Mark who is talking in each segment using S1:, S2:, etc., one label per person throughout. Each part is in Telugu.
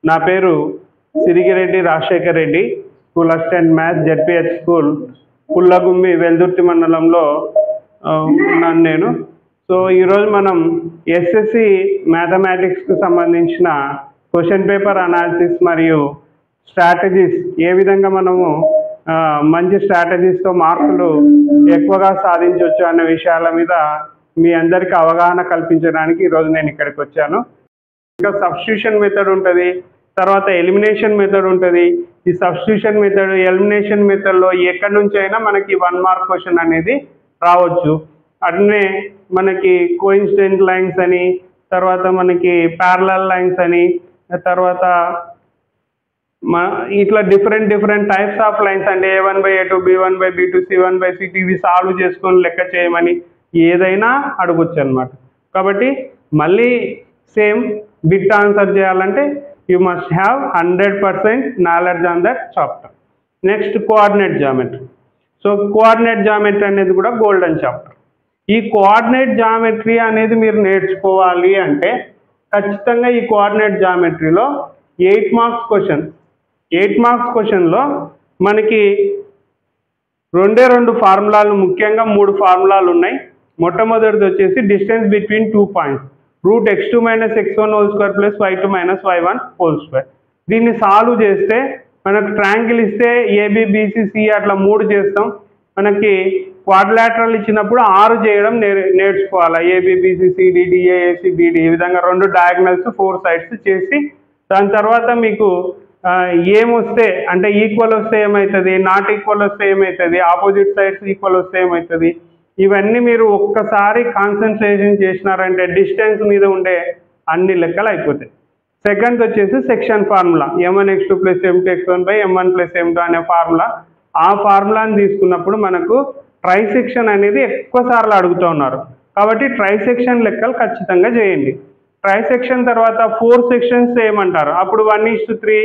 S1: నా పేరు Sirigireddy Rajasekhar Reddy, school assistant maths ZPH school Pullagummi Veldurthi మండలంలో ఉన్నాను నేను. సో ఈరోజు మనం ఎస్ఎస్సి మ్యాథమెటిక్స్కి సంబంధించిన క్వశ్చన్ పేపర్ అనాలిసిస్ మరియు స్ట్రాటజీస్ ఏ విధంగా మనము మంచి స్ట్రాటజీస్తో మార్కులు ఎక్కువగా సాధించవచ్చు అనే విషయాల మీద మీ అందరికీ అవగాహన కల్పించడానికి ఈరోజు నేను ఇక్కడికి వచ్చాను. ఇంకా సబ్స్టిట్యూషన్ మెథడ్ ఉంటుంది, తర్వాత ఎలిమినేషన్ మెథడ్ ఉంటుంది. ఈ సబ్స్టిట్యూషన్ మెథడ్, ఎలిమినేషన్ మెథడ్లో ఎక్కడి నుంచి అయినా మనకి 1 మార్క్ క్వశ్చన్ అనేది రావచ్చు. అట్నే మనకి కోఇన్సిడెంట్ లైన్స్ అని, తర్వాత మనకి ప్యారలల్ లైన్స్ అని, తర్వాత ఇట్లా డిఫరెంట్ టైప్స్ ఆఫ్ లైన్స్ అంటే A1/A2, B1/B2, C1/C2 ఇవి సాల్వ్ చేసుకొని లెక్క చేయమని ఏదైనా అడగొచ్చు అనమాట. కాబట్టి మళ్ళీ సేమ్ బిట్ ఆన్సర్ చేయాలంటే you must have 100% knowledge on that chapter. Next coordinate geometry. So coordinate geometry అనేది కూడా గోల్డెన్ చాప్టర్. ఈ కోఆర్డినేట్ జామెట్రీ అనేది మీరు నేర్చుకోవాలి అంటే ఖచ్చితంగా ఈ కోఆర్డినేట్ జామెట్రీలో 8 మార్క్స్ క్వశ్చన్. 8 మార్క్స్ క్వశ్చన్లో మనకి 2 ఫార్ములాలు, ముఖ్యంగా 3 ఫార్ములాలు ఉన్నాయి. మొట్టమొదటిది వచ్చేసి distance between 2 points, √x2 - x1 whole square plus y2 - y1 whole square. దీన్ని సాల్వ్ చేస్తే మనకు ట్రయాంగిల్ ఇస్తే ABBCC అట్లా 3 చేస్తాం. మనకి క్వాడ్రిలేటరల్ ఇచ్చినప్పుడు 6 చేయడం నేర్చుకోవాలి. ABBCD, DAACBD ఈ విధంగా 2 డయాగ్నల్స్ 4 సైడ్స్ చేసి దాని తర్వాత మీకు ఏమొస్తే అంటే ఈక్వల్ వస్తే ఏమవుతుంది, నాట్ ఈక్వల్ వస్తే ఏమవుతుంది, ఆపోజిట్ సైడ్స్ ఈక్వల్ వస్తే ఏమవుతుంది, ఇవన్నీ మీరు ఒక్కసారి కాన్సన్ట్రేషన్ చేసినారంటే డిస్టెన్స్ మీద ఉండే అన్ని లెక్కలు అయిపోతాయి. సెకండ్ వచ్చేసి section formula M1x2 + M2x1/M1 + M2 అనే ఫార్ములా. ఆ ఫార్ములాని తీసుకున్నప్పుడు మనకు ట్రైసెక్షన్ అనేది ఎక్కువ సార్లు అడుగుతూ ఉన్నారు. కాబట్టి ట్రైసెక్షన్ లెక్కలు ఖచ్చితంగా చేయండి. ట్రైసెక్షన్ తర్వాత 4 సెక్షన్స్ చేయమంటారు. అప్పుడు 1:3,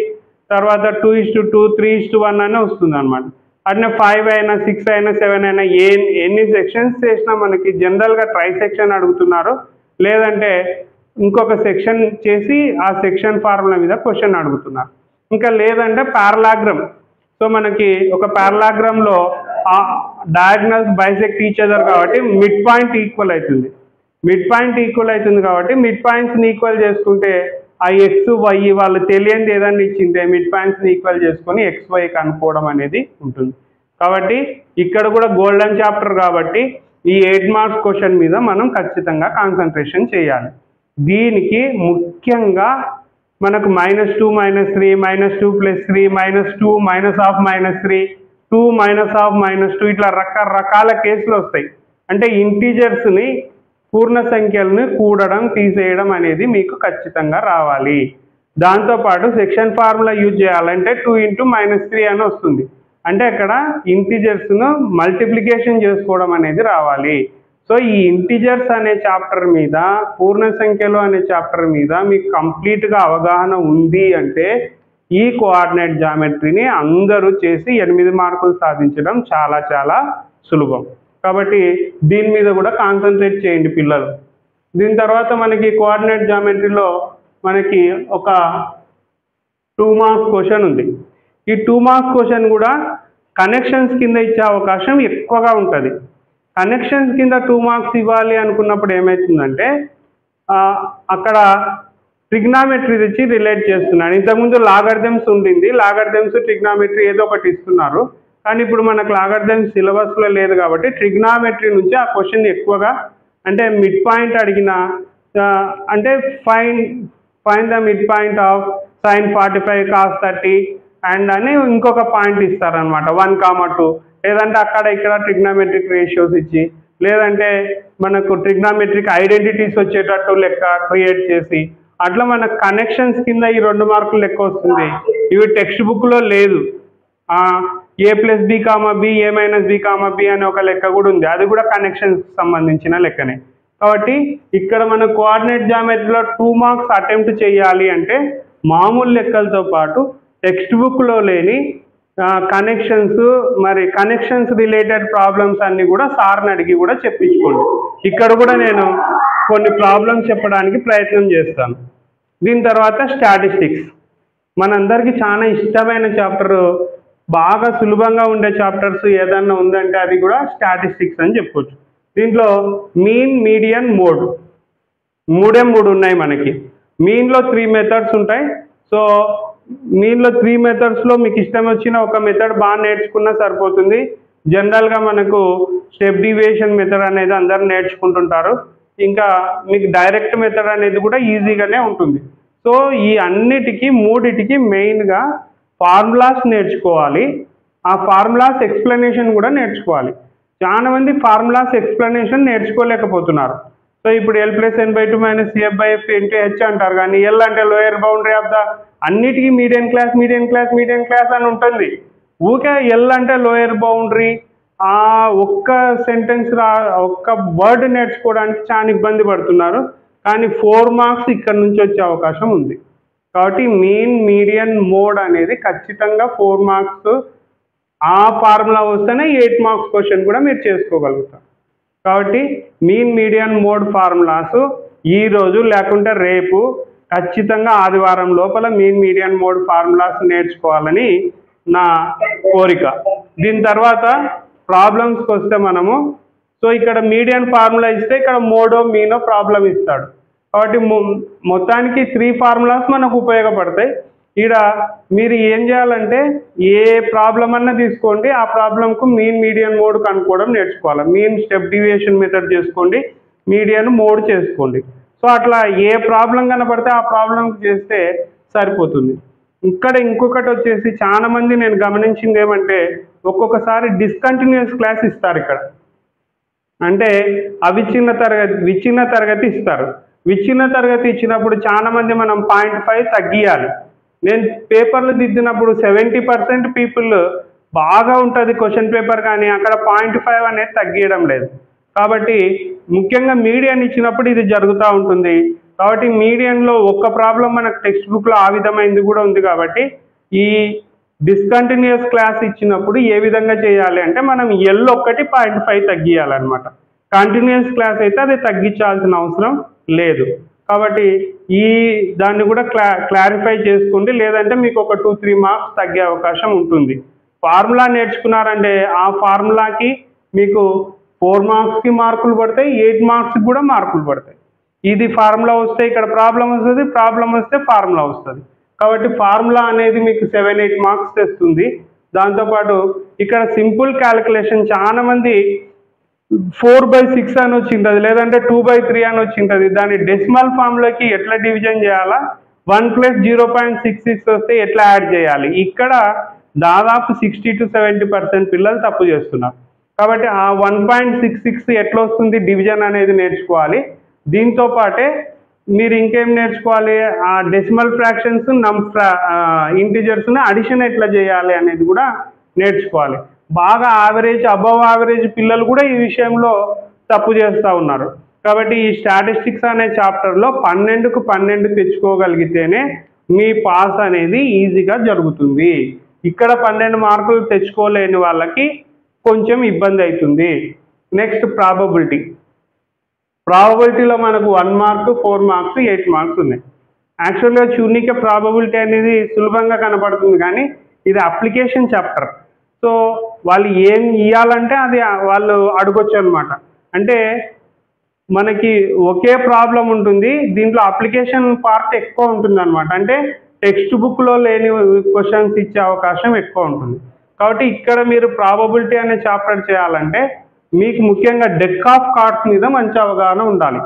S1: తర్వాత 2:2, 3:1 అనే వస్తుంది అనమాట. అట్నే 5 అయినా 6 అయినా 7 అయినా ఎన్ని సెక్షన్స్ చేసినా మనకి జనరల్గా ట్రైసెక్షన్ అడుగుతున్నారు, లేదంటే ఇంకొక సెక్షన్ చేసి ఆ సెక్షన్ ఫార్ములా మీద క్వశ్చన్ అడుగుతున్నారు. ఇంకా లేదంటే పారలాగ్రామ్. సో మనకి ఒక పారలాగ్రామ్లో డయాగ్నల్స్ బైసెక్ట్ ఈచ్ అదర్ కాబట్టి మిడ్ పాయింట్ ఈక్వల్ అవుతుంది. మిడ్ పాయింట్ ఈక్వల్ అవుతుంది కాబట్టి మిడ్ పాయింట్స్ని ఈక్వల్ చేసుకుంటే ఆ XY వాళ్ళు తెలియంది ఏదన్నా ఇచ్చింటే మిడ్ పాయింట్స్ని ఈక్వల్ చేసుకొని XY కనుక్కోవడం అనేది ఉంటుంది. కాబట్టి ఇక్కడ కూడా గోల్డెన్ చాప్టర్ కాబట్టి ఈ 8 మార్క్స్ క్వశ్చన్ మీద మనం ఖచ్చితంగా కాన్సన్ట్రేషన్ చేయాలి. దీనికి ముఖ్యంగా మనకు -2 - 3, -2 + 3, -2 -3, 2 -2 ఇట్లా రకరకాల కేసులు వస్తాయి. అంటే ఇంటీజర్స్ని, పూర్ణ సంఖ్యలను కూడడం, తీసేయడం అనేది మీకు ఖచ్చితంగా రావాలి. దాంతోపాటు సెక్షన్ ఫార్ములా యూజ్ చేయాలంటే 2 × -3 అని వస్తుంది. అంటే అక్కడ ఇంటీజర్స్ను మల్టిప్లికేషన్ చేసుకోవడం అనేది రావాలి. సో ఈ ఇంటీజర్స్ అనే చాప్టర్ మీద, పూర్ణ సంఖ్యలు అనే చాప్టర్ మీద మీకు కంప్లీట్గా అవగాహన ఉంది అంటే ఈ కోఆర్డినేట్ జామెట్రీని అందరూ చేసి 8 మార్కులు సాధించడం చాలా చాలా సులభం. కాబట్టి దీని మీద కూడా కాన్సన్ట్రేట్ చేయండి పిల్లలు. దీని తర్వాత మనకి కోఆర్డినేట్ జామెట్రీలో మనకి ఒక 2 మార్క్స్ క్వశ్చన్ ఉంది. ఈ 2 మార్క్స్ క్వశ్చన్ కూడా కనెక్షన్స్ కింద ఇచ్చే అవకాశం ఎక్కువగా ఉంటుంది. కనెక్షన్స్ కింద 2 మార్క్స్ ఇవ్వాలి అనుకున్నప్పుడు ఏమవుతుందంటే అక్కడ ట్రిగ్నామెట్రీ తెచ్చి రిలేట్ చేస్తున్నాడు. ఇంతకుముందు లాగర్థమ్స్ ఉండింది, లాగర్థమ్స్ ట్రిగ్నామెట్రీ ఏదో ఒకటి ఇస్తున్నారు. కానీ ఇప్పుడు మనకు లాగర్థమ్స్ సిలబస్లో లేదు కాబట్టి ట్రిగ్నామెట్రీ నుంచి ఆ క్వశ్చన్ ఎక్కువగా అంటే మిడ్ పాయింట్ అడిగిన అంటే find the mid point of sin 45 cos 30 and అని ఇంకొక పాయింట్ ఇస్తారనమాట 1, 2. లేదంటే అక్కడ ఇక్కడ ట్రిగ్నామెట్రిక్ రేషియోస్ ఇచ్చి, లేదంటే మనకు ట్రిగ్నామెట్రిక్ ఐడెంటిటీస్ వచ్చేటట్టు లెక్క క్రియేట్ చేసి అట్లా మనకు కనెక్షన్స్ కింద ఈ 2 మార్కులు లెక్క వస్తుంది. ఇవి టెక్స్ట్ బుక్లో లేదు. A + B, B, A - B, B అనే ఒక లెక్క కూడా ఉంది. అది కూడా కనెక్షన్స్ సంబంధించిన లెక్కనే. కాబట్టి ఇక్కడ మన కోఆర్డినేట్ జామెట్రీలో 2 మార్క్స్ అటెంప్ట్ చేయాలి అంటే మామూలు లెక్కలతో పాటు టెక్స్ట్ బుక్లో లేని కనెక్షన్స్, మరి కనెక్షన్స్ రిలేటెడ్ ప్రాబ్లమ్స్ అన్నీ కూడా సార్ని అడిగి కూడా చెప్పించుకోండి. ఇక్కడ కూడా నేను కొన్ని ప్రాబ్లమ్స్ చెప్పడానికి ప్రయత్నం చేస్తాను. దీని తర్వాత స్టాటిస్టిక్స్. మనందరికీ చాలా ఇష్టమైన చాప్టర్, బాగా సులభంగా ఉండే చాప్టర్స్ ఏదన్నా ఉందంటే అది కూడా స్టాటిస్టిక్స్ అని చెప్పొచ్చు. దీంట్లో మీన్, మీడియన్, మోడ్ మూడు ఉన్నాయి మనకి. మీన్లో 3 మెథడ్స్ ఉంటాయి. సో మీన్లో 3 మెథడ్స్లో మీకు ఇష్టం వచ్చిన ఒక మెథడ్ బాగా నేర్చుకున్నా సరిపోతుంది. జనరల్గా మనకు స్టెప్ డీవియేషన్ మెథడ్ అనేది అందరూ నేర్చుకుంటుంటారు. ఇంకా మీకు డైరెక్ట్ మెథడ్ అనేది కూడా ఈజీగానే ఉంటుంది. సో ఈ అన్నిటికీ మూడిటికి మెయిన్గా ఫార్ములాస్ నేర్చుకోవాలి. ఆ ఫార్ములాస్ ఎక్స్ప్లెనేషన్ కూడా నేర్చుకోవాలి. చాలా మంది ఫార్ములాస్ ఎక్స్ప్లెనేషన్ నేర్చుకోలేకపోతున్నారు. సో ఇప్పుడు L+N/2 - CF/F × H అంటారు, కానీ L అంటే లోయర్ బౌండరీ ఆఫ్ ద అన్నిటికీ మీడియన్ క్లాస్ అని ఉంటుంది. ఊకే L అంటే లోయర్ బౌండరీ, ఆ ఒక్క సెంటెన్స్ ఒక్క వర్డ్ నేర్చుకోవడానికి చాలా ఇబ్బంది పడుతున్నారు. కానీ 4 మార్క్స్ ఇక్కడ నుంచి వచ్చే అవకాశం ఉంది. కాబట్టి మీన్, మీడియన్, మోడ్ అనేది ఖచ్చితంగా 4 మార్క్స్. ఆ ఫార్ములా వస్తేనే 8 మార్క్స్ క్వశ్చన్ కూడా మీరు చేసుకోగలుగుతారు. కాబట్టి మీన్, మీడియన్, మోడ్ ఫార్ములాస్ ఈరోజు లేకుంటే రేపు ఖచ్చితంగా ఆదివారం లోపల మీన్, మీడియన్, మోడ్ ఫార్ములాస్ నేర్చుకోవాలని నా కోరిక. దీని తర్వాత ప్రాబ్లమ్స్కి వస్తే మనము, సో ఇక్కడ మీడియన్ ఫార్ములా ఇస్తే ఇక్కడ మోడో మీనో ప్రాబ్లం ఇస్తాడు. కాబట్టి మొత్తానికి 3 ఫార్ములాస్ మనకు ఉపయోగపడతాయి. ఇక్కడ మీరు ఏం చేయాలంటే ఏ ప్రాబ్లం అన్నా తీసుకోండి, ఆ ప్రాబ్లంకు మీన్, మీడియన్, మోడ్ కనుక్కోవడం నేర్చుకోవాలి. మీన్ స్టెప్ డీవియేషన్ మెథడ్ చేసుకోండి, మీడియన్ మోడ్ చేసుకోండి. సో అట్లా ఏ ప్రాబ్లం కనపడితే ఆ ప్రాబ్లంకి చేస్తే సరిపోతుంది. ఇక్కడ ఇంకొకటి వచ్చేసి చాలా మంది నేను గమనించింది ఏమంటే ఒక్కొక్కసారి డిస్కంటిన్యూస్ క్లాస్ ఇస్తారు. ఇక్కడ అంటే విచ్ఛిన్న తరగతి ఇస్తారు. విచ్ఛిన్న తరగతి ఇచ్చినప్పుడు చాలా మంది మనం 0.5 తగ్గియాలి. నేను పేపర్లు దిద్దినప్పుడు 70% పీపుల్ బాగా ఉంటుంది క్వశ్చన్ పేపర్, కానీ అక్కడ 0.5 అనేది తగ్గియడం లేదు. కాబట్టి ముఖ్యంగా మీడియన్ ఇచ్చినప్పుడు ఇది జరుగుతూ ఉంటుంది. కాబట్టి మీడియన్లో ఒక్క ప్రాబ్లం మనకు టెక్స్ట్ బుక్లో ఆ విధమైంది కూడా ఉంది. కాబట్టి ఈ డిస్కంటిన్యూస్ క్లాస్ ఇచ్చినప్పుడు ఏ విధంగా చేయాలి అంటే మనం ఎల్ ఒక్కటి 0.5 తగ్గియాలన్నమాట. కంటిన్యూస్ క్లాస్ అయితే అది తగ్గించాల్సిన అవసరం లేదు. కాబట్టి దాన్ని కూడా క్లారిఫై చేసుకోండి, లేదంటే మీకు ఒక 2-3 మార్క్స్ తగ్గే అవకాశం ఉంటుంది. ఫార్ములా నేర్చుకున్నారంటే ఆ ఫార్ములాకి మీకు 4 మార్క్స్కి మార్కులు పడతాయి, 8 మార్క్స్కి కూడా మార్కులు పడతాయి. ఇది ఫార్ములా వస్తే ఇక్కడ ప్రాబ్లం వస్తుంది, ప్రాబ్లం వస్తే ఫార్ములా వస్తుంది. కాబట్టి ఫార్ములా అనేది మీకు 7-8 మార్క్స్ తెస్తుంది. దాంతోపాటు ఇక్కడ సింపుల్ క్యాలిక్యులేషన్ చాలా మంది 4/6 అని వచ్చింటుంది, లేదంటే 2/3 అని వచ్చింటుంది. దాన్ని డెసిమల్ ఫామ్లోకి ఎట్లా డివిజన్ చేయాలా, 1 + 0.66 వస్తే ఎట్లా యాడ్ చేయాలి, ఇక్కడ దాదాపు 60-70% పిల్లలు తప్పు చేస్తున్నారు. కాబట్టి ఆ 1.66 ఎట్లా వస్తుంది డివిజన్ అనేది నేర్చుకోవాలి. దీంతో పాటే మీరు ఇంకేం నేర్చుకోవాలి, ఆ డెసిమల్ ఫ్రాక్షన్స్, ఇంటిజర్స్ని అడిషన్ ఎట్లా చేయాలి అనేది కూడా నేర్చుకోవాలి. బాగా అబవ్ యావరేజ్ పిల్లలు కూడా ఈ విషయంలో తప్పు చేస్తూ ఉన్నారు. కాబట్టి ఈ స్టాటిస్టిక్స్ అనే చాప్టర్లో 12కు 12 తెచ్చుకోగలిగితేనే మీ పాస్ అనేది ఈజీగా జరుగుతుంది. ఇక్కడ 12 మార్కులు తెచ్చుకోలేని వాళ్ళకి కొంచెం ఇబ్బంది అవుతుంది. నెక్స్ట్ ప్రాబబిలిటీలో మనకు 1 మార్క్, 4 మార్క్స్, 8 మార్క్స్ ఉన్నాయి. యాక్చువల్గా చూడనీకే ప్రాబబిలిటీ అనేది సులభంగా కనపడుతుంది, కానీ ఇది అప్లికేషన్ చాప్టర్. సో వాళ్ళు ఏం ఇవ్వాలంటే అది వాళ్ళు అడగొచ్చు అనమాట. అంటే మనకి ఒకే ప్రాబ్లం ఉంటుంది, దీంట్లో అప్లికేషన్ పార్ట్ ఎక్కువ ఉంటుంది అనమాట. అంటే టెక్స్ట్ బుక్లో లేని క్వశ్చన్స్ ఇచ్చే అవకాశం ఎక్కువ ఉంటుంది. కాబట్టి ఇక్కడ మీరు ప్రాబబిలిటీ అనే చాప్టర్ చేయాలంటే మీకు ముఖ్యంగా డెక్ ఆఫ్ కార్డ్స్ మీద మంచి అవగాహన ఉండాలి.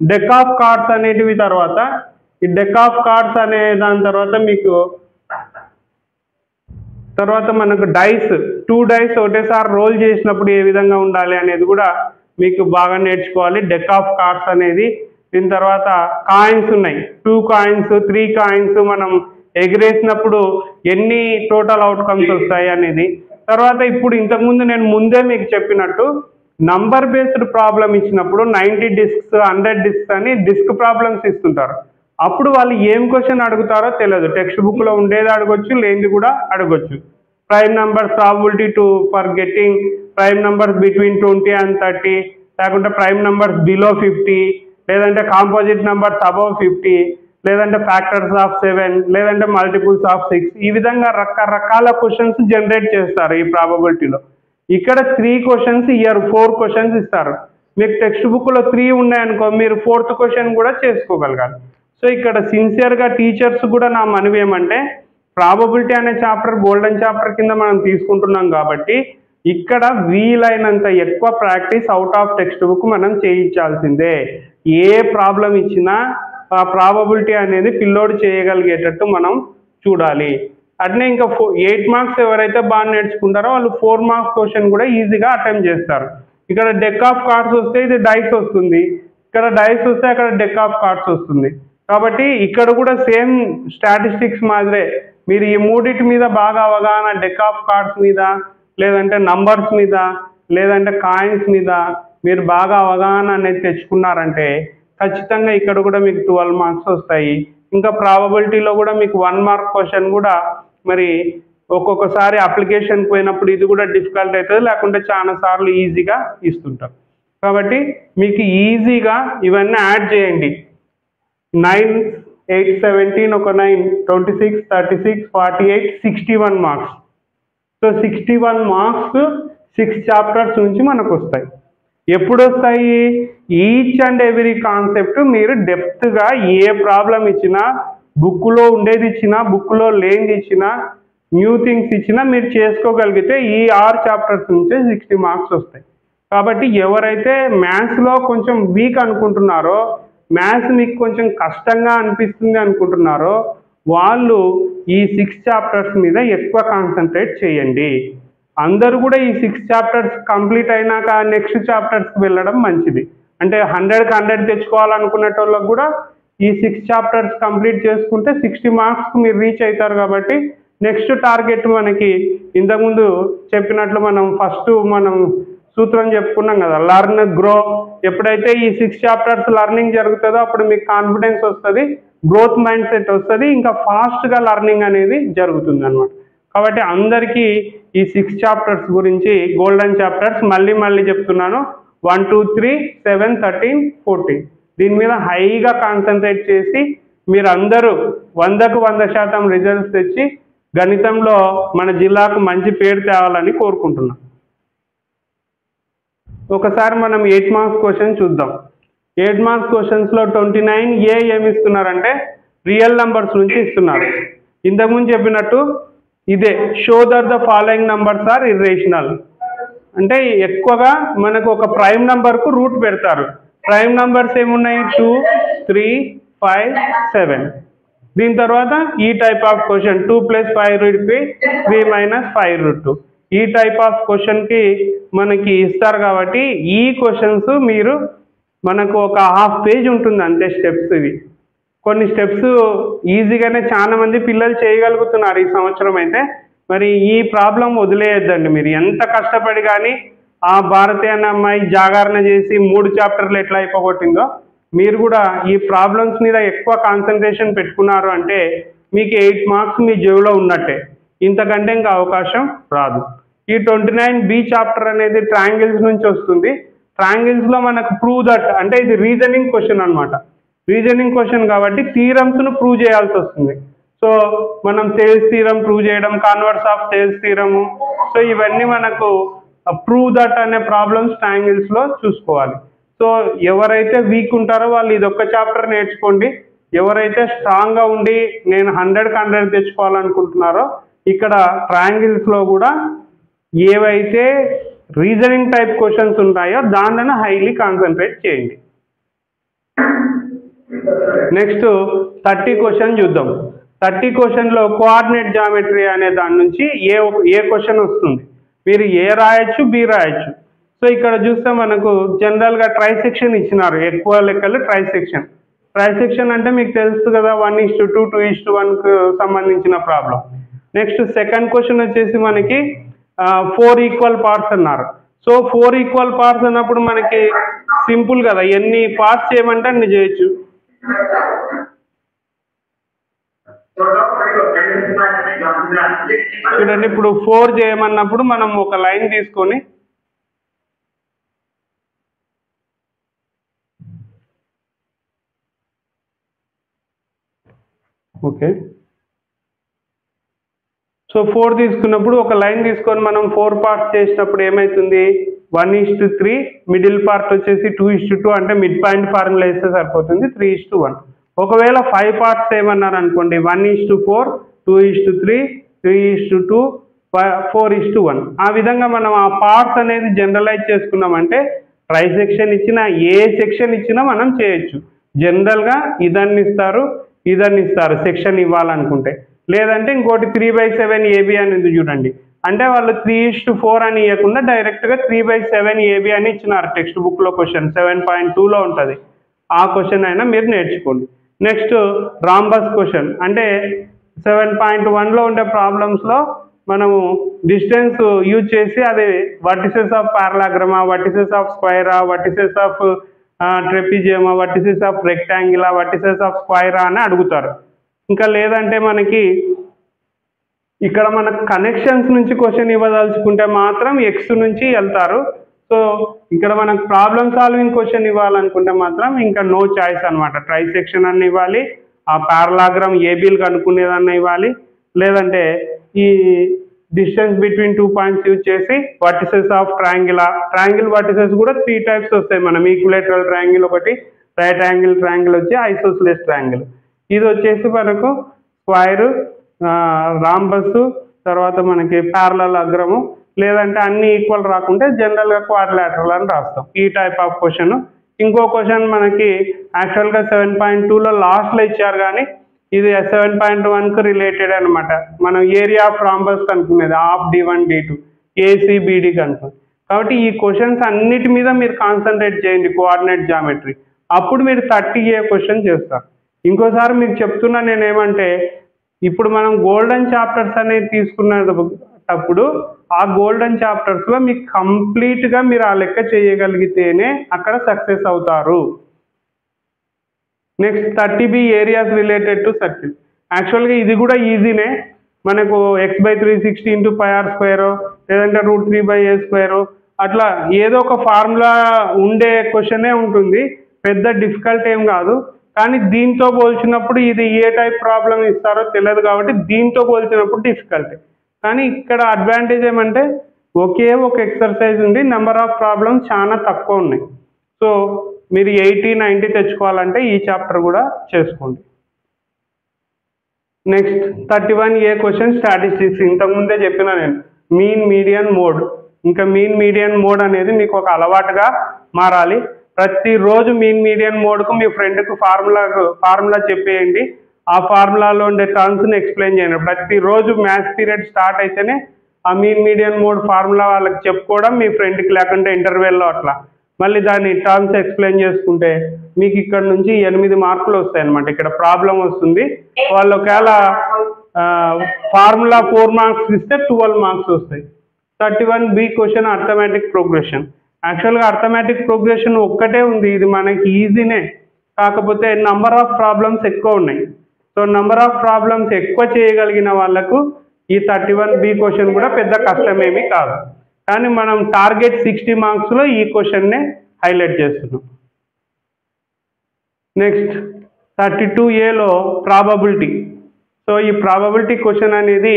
S1: డెక్ ఆఫ్ కార్డ్స్ అనేటివి తర్వాత ఈ డెక్ ఆఫ్ కార్డ్స్ అనే దాని తర్వాత మనకు డైస్, 2 డైస్ ఒకటేసారి రోల్ చేసినప్పుడు ఏ విధంగా ఉండాలి అనేది కూడా మీకు బాగా నేర్చుకోవాలి. డెక్ ఆఫ్ కార్డ్స్ అనేది. దీని తర్వాత కాయిన్స్ ఉన్నాయి, 2 కాయిన్స్, 3 కాయిన్స్ మనం ఎగిరేసినప్పుడు ఎన్ని టోటల్ అవుట్కమ్స్ వస్తాయి అనేది. తర్వాత ఇప్పుడు ఇంతకుముందు నేను ముందే మీకు చెప్పినట్టు నంబర్ బేస్డ్ ప్రాబ్లం ఇచ్చినప్పుడు 90 డిస్క్స్ 100 డిస్క్స్ అని డిస్క్ ప్రాబ్లమ్స్ ఇస్తుంటారు. అప్పుడు వాళ్ళు ఏం క్వశ్చన్ అడుగుతారో తెలియదు. టెక్స్ట్ బుక్లో ఉండేది అడగొచ్చు, లేనిది కూడా అడగొచ్చు. Prime numbers probability for getting prime numbers between 20 and 30, లేకుంటే ప్రైమ్ నంబర్స్ బిలో 50, లేదంటే కాంపోజిట్ నంబర్స్ అబవ్ 50, లేదంటే ఫ్యాక్టర్స్ ఆఫ్ 7, లేదంటే మల్టిపుల్స్ ఆఫ్ 6, ఈ విధంగా రకరకాల క్వశ్చన్స్ జనరేట్ చేస్తారు ఈ ప్రాబబిలిటీలో. ఇక్కడ 3 క్వశ్చన్స్ ఇయ్యారు, 4 క్వశ్చన్స్ ఇస్తారు. మీకు టెక్స్ట్ బుక్లో 3 ఉన్నాయనుకో, మీరు 4th క్వశ్చన్ కూడా చేసుకోగలగాలి. సో ఇక్కడ సిన్సియర్గా టీచర్స్ కూడా నా మనవి ఏమంటే, ప్రాబబిలిటీ అనే చాప్టర్ గోల్డెన్ చాప్టర్ కింద మనం తీసుకుంటున్నాం కాబట్టి ఇక్కడ వీలైనంత ఎక్కువ practice out of text book మనం చేయించాల్సిందే. ఏ ప్రాబ్లం ఇచ్చినా ఆ ప్రాబబిలిటీ అనేది పిల్లోడ్ చేయగలిగేటట్టు మనం చూడాలి. అట్నే ఇంకా 8 మార్క్స్ ఎవరైతే బాగా నేర్చుకుంటారో వాళ్ళు 4 మార్క్స్ క్వశ్చన్ కూడా ఈజీగా అటెంప్ట్ చేస్తారు. ఇక్కడ డెక్ ఆఫ్ కార్డ్స్ వస్తే ఇది డైస్ వస్తుంది, ఇక్కడ డైస్ వస్తే అక్కడ డెక్ ఆఫ్ కార్డ్స్ వస్తుంది. కాబట్టి ఇక్కడ కూడా సేమ్ స్టాటిస్టిక్స్ మాదిరే మీరు ఈ మూడిటి మీద బాగా అవగాహన, డెక్ ఆఫ్ కార్డ్స్ మీద, లేదంటే నంబర్స్ మీద, లేదంటే కాయిన్స్ మీద మీరు బాగా అవగాహన అనేది తెచ్చుకున్నారంటే ఖచ్చితంగా ఇక్కడ కూడా మీకు 12 మార్క్స్ వస్తాయి. ఇంకా ప్రాబబిలిటీలో కూడా మీకు 1 మార్క్ క్వశ్చన్ కూడా మరి ఒక్కొక్కసారి అప్లికేషన్కి పోయినప్పుడు ఇది కూడా డిఫికల్ట్ అవుతుంది, లేకుంటే చాలా సార్లు ఈజీగా ఇస్తుంటాం. కాబట్టి మీకు ఈజీగా ఇవన్నీ యాడ్ చేయండి. 9, 8, 17, ఒక 9, 26, 36, 48, 61 మార్క్స్. సో 61 మార్క్స్ 6 చాప్టర్స్ నుంచి మనకు వస్తాయి. ఎప్పుడు వస్తాయి? ఈచ్ అండ్ ఎవ్రీ కాన్సెప్ట్ మీరు డెప్త్గా ఏ ప్రాబ్లం ఇచ్చినా, బుక్లో ఉండేది ఇచ్చినా, బుక్లో లేనిది ఇచ్చినా, న్యూ థింగ్స్ ఇచ్చినా మీరు చేసుకోగలిగితే ఈ 6 చాప్టర్స్ నుంచే 60 మార్క్స్ వస్తాయి. కాబట్టి ఎవరైతే మ్యాథ్స్లో కొంచెం వీక్ అనుకుంటున్నారో, మ్యాథ్స్ మీకు కొంచెం కష్టంగా అనిపిస్తుంది అనుకుంటున్నారో వాళ్ళు ఈ 6 చాప్టర్స్ మీద ఎక్కువ కాన్సన్ట్రేట్ చేయండి. అందరూ కూడా ఈ 6 చాప్టర్స్ కంప్లీట్ అయినాక నెక్స్ట్ చాప్టర్స్కి వెళ్ళడం మంచిది. అంటే 100కి 100 తెచ్చుకోవాలనుకునేటోళ్ళకి కూడా ఈ 6 చాప్టర్స్ కంప్లీట్ చేసుకుంటే 60 మార్క్స్కి మీరు రీచ్ అవుతారు. కాబట్టి నెక్స్ట్ టార్గెట్ మనకి ఇంతకుముందు చెప్పినట్లు మనం సూత్రం చెప్పుకున్నాం కదా, లర్న్ గ్రో. ఎప్పుడైతే ఈ 6 చాప్టర్స్ లర్నింగ్ జరుగుతుందో అప్పుడు మీకు కాన్ఫిడెన్స్ వస్తుంది, గ్రోత్ మైండ్ సెట్ వస్తుంది, ఇంకా ఫాస్ట్గా లర్నింగ్ అనేది జరుగుతుంది అన్నమాట. కాబట్టి అందరికీ ఈ 6 చాప్టర్స్ గురించి గోల్డెన్ చాప్టర్స్ మళ్ళీ చెప్తున్నాను. 1, 2, 3, 7, 13, 14 దీని మీద హైగా కాన్సన్ట్రేట్ చేసి మీరు అందరూ 100కు 100% రిజల్ట్స్ తెచ్చి గణితంలో మన జిల్లాకు మంచి పేరు తేవాలని కోరుకుంటున్నాం. ఒకసారి మనం 8 మార్క్స్ క్వశ్చన్ చూద్దాం. 8 మార్క్స్ క్వశ్చన్స్లో 29A ఏమి ఇస్తున్నారంటే రియల్ నంబర్స్ నుంచి ఇస్తున్నారు. ఇంతకుముందు చెప్పినట్టు ఇదే show that the following numbers are irrational. అంటే ఎక్కువగా మనకు ఒక ప్రైమ్ నంబర్కు రూట్ పెడతారు. ప్రైమ్ నంబర్స్ ఏమున్నాయి? 2, 3, 5, 7. దీని తర్వాత ఈ టైప్ ఆఫ్ క్వశ్చన్ 2 + 5√3, 3 - 5√2. ఈ టైప్ ఆఫ్ క్వశ్చన్కి మనకి ఇస్తారు. కాబట్టి ఈ క్వశ్చన్స్ మీరు మనకు ఒక హాఫ్ పేజ్ ఉంటుంది అంతే స్టెప్స్. ఇవి కొన్ని స్టెప్స్ ఈజీగానే చాలా మంది పిల్లలు చేయగలుగుతున్నారు ఈ సంవత్సరం అయితే. మరి ఈ ప్రాబ్లం వదిలేయద్దండి. మీరు ఎంత కష్టపడి కానీ ఆ భారతి అనే అమ్మాయి జాగరణ చేసి 3 చాప్టర్లు ఎట్లా అయిపోగొట్టిందో మీరు కూడా ఈ ప్రాబ్లమ్స్ మీద ఎక్కువ కాన్సన్ట్రేషన్ పెట్టుకున్నారు అంటే మీకు 8 మార్క్స్ మీ జేబులో ఉన్నట్టే, ఇంతకంటే ఇంకా అవకాశం రాదు. ఈ 29B చాప్టర్ అనేది ట్రయాంగిల్స్ నుంచి వస్తుంది. ట్రయాంగిల్స్లో మనకు ప్రూవ్ దట్ అంటే ఇది రీజనింగ్ క్వశ్చన్ అనమాట. రీజనింగ్ క్వశ్చన్ కాబట్టి థీరమ్స్ను ప్రూవ్ చేయాల్సి వస్తుంది. సో మనం థేల్స్ థీరం ప్రూవ్ చేయడం, కాన్వర్స్ ఆఫ్ థేల్స్ థీరము, సో ఇవన్నీ మనకు ప్రూవ్ దట్ అనే ప్రాబ్లమ్స్ ట్రయాంగిల్స్లో చూసుకోవాలి. సో ఎవరైతే వీక్ ఉంటారో వాళ్ళు ఇదొక్క చాప్టర్ నేర్చుకోండి. ఎవరైతే స్ట్రాంగ్గా ఉండి నేను 100కి 100 తెచ్చుకోవాలనుకుంటున్నారో ఇక్కడ ట్రయాంగిల్స్లో కూడా ఏవైతే రీజనింగ్ టైప్ క్వశ్చన్స్ ఉంటాయో దానిని హైలీ కాన్సన్ట్రేట్ చేయండి. నెక్స్ట్ 30 క్వశ్చన్ చూద్దాం. 30 క్వశ్చన్లో కోఆర్డినేట్ జామెట్రీ అనే దాని నుంచి ఏ క్వశ్చన్ వస్తుంది. మీరు ఏ రాయొచ్చు, బి రాయొచ్చు. సో ఇక్కడ చూస్తే మనకు జనరల్గా ట్రైసెక్షన్ ఇచ్చినారు. ఎక్కువ లెక్కలు ట్రైసెక్షన్. ట్రైసెక్షన్ అంటే మీకు తెలుసు కదా, 1:2, 2:1కు సంబంధించిన ప్రాబ్లం. నెక్స్ట్ సెకండ్ క్వశ్చన్ వచ్చేసి మనకి 4 ఈక్వల్ పార్ట్స్ అన్నారు. సో 4 ఈక్వల్ పార్ట్స్ అన్నప్పుడు మనకి సింపుల్ కదా, ఎన్ని పార్ట్స్ చేయమంటే అన్ని చేయొచ్చు. చూడండి, ఇప్పుడు 4 చేయమన్నప్పుడు మనం ఒక లైన్ తీసుకొని ఓకే. సో 4 తీసుకున్నప్పుడు ఒక లైన్ తీసుకొని మనం 4 పార్ట్స్ చేసినప్పుడు ఏమవుతుంది, 1:3, మిడిల్ పార్ట్ వచ్చేసి 2:2, అంటే మిడ్ పాయింట్ ఫార్ములా వేస్తే సరిపోతుంది 3:1. ఒకవేళ 5 పార్ట్స్ ఏమన్నారు అనుకోండి, 1:4, 2:3, 3:2, 4:1. ఆ విధంగా మనం ఆ పార్ట్స్ అనేది జనరలైజ్ చేసుకున్నామంటే ట్రై సెక్షన్ ఇచ్చినా ఏ సెక్షన్ ఇచ్చినా మనం చేయొచ్చు. జనరల్గా ఇదాన్ని ఇస్తారు సెక్షన్ ఇవ్వాలనుకుంటే. లేదంటే ఇంకోటి 3/7 AB అనేది చూడండి, అంటే వాళ్ళు 3:4 అని ఇవ్వకుండా డైరెక్ట్గా 3/7 AB అని ఇచ్చినారు టెక్స్ట్ బుక్లో. క్వశ్చన్ 7.2లో ఉంటుంది. ఆ క్వశ్చన్ అయినా మీరు నేర్చుకోండి. నెక్స్ట్ రాంబస్ క్వశ్చన్, అంటే 7.1లో ఉండే ప్రాబ్లమ్స్లో మనము డిస్టెన్స్ యూజ్ చేసి అది వర్టిసెస్ ఆఫ్ పారలాగ్రమా, వర్టిసెస్ ఆఫ్ స్క్వైరా, వర్టిసెస్ ఆఫ్ ట్రెపిజియమా, వర్టిసెస్ ఆఫ్ రెక్టాంగిలా, వర్టిసెస్ ఆఫ్ స్క్వైరా అని అడుగుతారు. ఇంకా లేదంటే మనకి ఇక్కడ మనకు కనెక్షన్స్ నుంచి క్వశ్చన్ ఇవ్వదలుచుకుంటే మాత్రం ఎక్స్ నుంచి వెళ్తారు. సో ఇక్కడ మనకు ప్రాబ్లమ్ సాల్వింగ్ క్వశ్చన్ ఇవ్వాలనుకుంటే మాత్రం ఇంకా నో చాయిస్ అనమాట. ట్రై సెక్షన్ అన్న ఇవ్వాలి, ఆ పారలాగ్రామ్ ఏబీలు కనుక్కునేదన్న ఇవ్వాలి, లేదంటే ఈ డిస్టెన్స్ బిట్వీన్ 2 పాయింట్స్ యూజ్ చేసి వర్టిసెస్ ఆఫ్ ట్రయాంగిల్ వర్టిసెస్ కూడా 3 టైప్స్ వస్తాయి మనం. ఈక్విలేటరల్ ట్రయాంగిల్ ఒకటి, రైట్ యాంగిల్ ట్రయాంగిల్ వచ్చి ఐసోస్సిలేస్ ట్రయాంగిల్. ఇది వచ్చేసి మనకు స్క్వైర్, రాంబస్, తర్వాత మనకి ప్యారలలోగ్రాము, లేదంటే అన్ని ఈక్వల్ రాకుంటే జనరల్గా క్వాడ్రిలేటరల్ అని రాస్తాం. ఈ టైప్ ఆఫ్ క్వశ్చన్. ఇంకో క్వశ్చన్ మనకి యాక్చువల్గా 7.2లో లాస్ట్లో ఇచ్చారు, కానీ ఇది 7.1కు రిలేటెడ్ అనమాట. మనం ఏరియా ఆఫ్ రాంబస్ కనుక్కునేది ఆఫ్ D1 D2 ACBD కనుక్కునేది. కాబట్టి ఈ క్వశ్చన్స్ అన్నిటి మీద మీరు కాన్సన్ట్రేట్ చేయండి, కోఆర్డినేట్ జామెట్రీ. అప్పుడు మీరు 30A క్వశ్చన్ చేస్తారు. ఇంకోసారి మీకు చెప్తున్నా నేను ఏమంటే, ఇప్పుడు మనం గోల్డెన్ చాప్టర్స్ అనేది తీసుకునేటప్పుడు ఆ గోల్డెన్ చాప్టర్స్లో మీకు కంప్లీట్గా మీరు ఆ లెక్క చేయగలిగితేనే అక్కడ సక్సెస్ అవుతారు. Next 30B areas related to circle. యాక్చువల్గా ఇది కూడా ఈజీనే. మనకు x/360 × πr², లేదంటే √3/a², అట్లా ఏదో ఒక ఫార్ములా ఉండే క్వశ్చనే ఉంటుంది. పెద్ద డిఫికల్ట్ ఏం కాదు. కానీ దీంతో పోల్చినప్పుడు ఇది ఏ టైప్ ప్రాబ్లం ఇస్తారో తెలియదు కాబట్టి దీంతో పోల్చినప్పుడు డిఫికల్ట్. కానీ ఇక్కడ అడ్వాంటేజ్ ఏమంటే ఒకే ఒక ఎక్సర్సైజ్ ఉంది, నెంబర్ ఆఫ్ ప్రాబ్లమ్స్ చాలా తక్కువ ఉన్నాయి. సో మీరు 80-90 తెచ్చుకోవాలంటే ఈ చాప్టర్ కూడా చేసుకోండి. Next 31A question statistics. ఇంతకుముందే చెప్పిన నేను మీన్ మీడియన్ మోడ్. ఇంకా మీన్ మీడియన్ మోడ్ అనేది మీకు ఒక అలవాటుగా మారాలి. ప్రతిరోజు మీన్ మీడియన్ మోడ్కు మీ ఫ్రెండ్కు ఫార్ములా చెప్పేయండి. ఆ ఫార్ములాలో ఉండే టర్మ్స్ని ఎక్స్ప్లెయిన్ చేయండి. ప్రతిరోజు మ్యాథ్స్ పీరియడ్ స్టార్ట్ అయితేనే ఆ మీన్ మీడియన్ మోడ్ ఫార్ములా వాళ్ళకి చెప్పుకోవడం, మీ ఫ్రెండ్కి లేకుంటే ఇంటర్వెల్లో అట్లా మళ్ళీ దాని టర్మ్స్ ఎక్స్ప్లెయిన్ చేసుకుంటే మీకు ఇక్కడ నుంచి 8 మార్కులు వస్తాయి అనమాట. ఇక్కడ ప్రాబ్లం వస్తుంది, వాళ్ళు ఒకవేళ ఫార్ములా 4 మార్క్స్ ఇస్తే 12 మార్క్స్ వస్తాయి. 31B question arithmetic progression. యాక్చువల్గా అర్థమెటిక్ ప్రోగ్రెషన్ ఒక్కటే ఉంది, ఇది మనకి ఈజీనే. కాకపోతే నంబర్ ఆఫ్ ప్రాబ్లమ్స్ ఎక్కువ ఉన్నాయి. సో నంబర్ ఆఫ్ ప్రాబ్లమ్స్ ఎక్కువ చేయగలిగిన వాళ్ళకు ఈ 31B క్వశ్చన్ కూడా పెద్ద కష్టమేమీ కాదు. కానీ మనం టార్గెట్ 60 మార్క్స్లో ఈ క్వశ్చన్నే హైలైట్ చేస్తున్నాం. నెక్స్ట్ 32Aలో ప్రాబబిలిటీ. సో ఈ ప్రాబబిలిటీ క్వశ్చన్ అనేది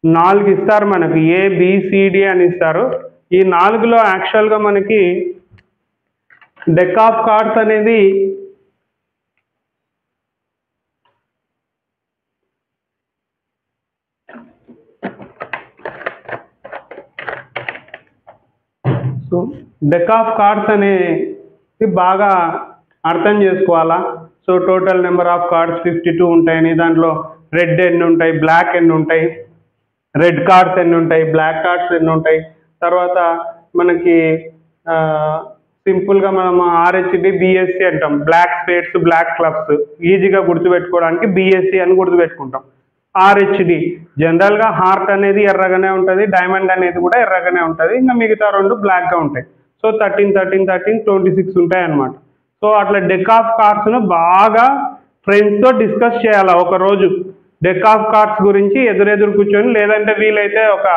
S1: 4 ఇస్తారు మనకు, ABCD అని ఇస్తారు. ఈ 4లో యాక్చువల్గా మనకి డెక్ ఆఫ్ కార్డ్స్ అనేది అనేది బాగా అర్థం చేసుకోవాలా. So total number of cards 52 ఉంటాయని, దాంట్లో రెడ్ ఎన్ని ఉంటాయి, బ్లాక్ ఎన్ని ఉంటాయి, రెడ్ కార్డ్స్ ఎన్ని ఉంటాయి, బ్లాక్ కార్డ్స్ ఎన్ని ఉంటాయి, తర్వాత మనకి సింపుల్గా మనం RHD BSC అంటాం, బ్లాక్ స్పేడ్స్ బ్లాక్ క్లబ్స్. ఈజీగా గుర్తుపెట్టుకోవడానికి BSC అని గుర్తుపెట్టుకుంటాం. RHD జనరల్గా హార్ట్ అనేది ఎర్రగానే ఉంటుంది, డైమండ్ అనేది కూడా ఎర్రగానే ఉంటుంది, ఇంకా మిగతా 2 బ్లాక్గా ఉంటాయి. సో 13, 13, 13, 26 ఉంటాయి అన్నమాట. సో అట్లా డెక్ ఆఫ్ కార్డ్స్ను బాగా ఫ్రెండ్స్తో డిస్కస్ చేయాలి ఒకరోజు. డెక్ ఆఫ్ కార్డ్స్ గురించి ఎదురెదురు కూర్చొని, లేదంటే వీలైతే ఒక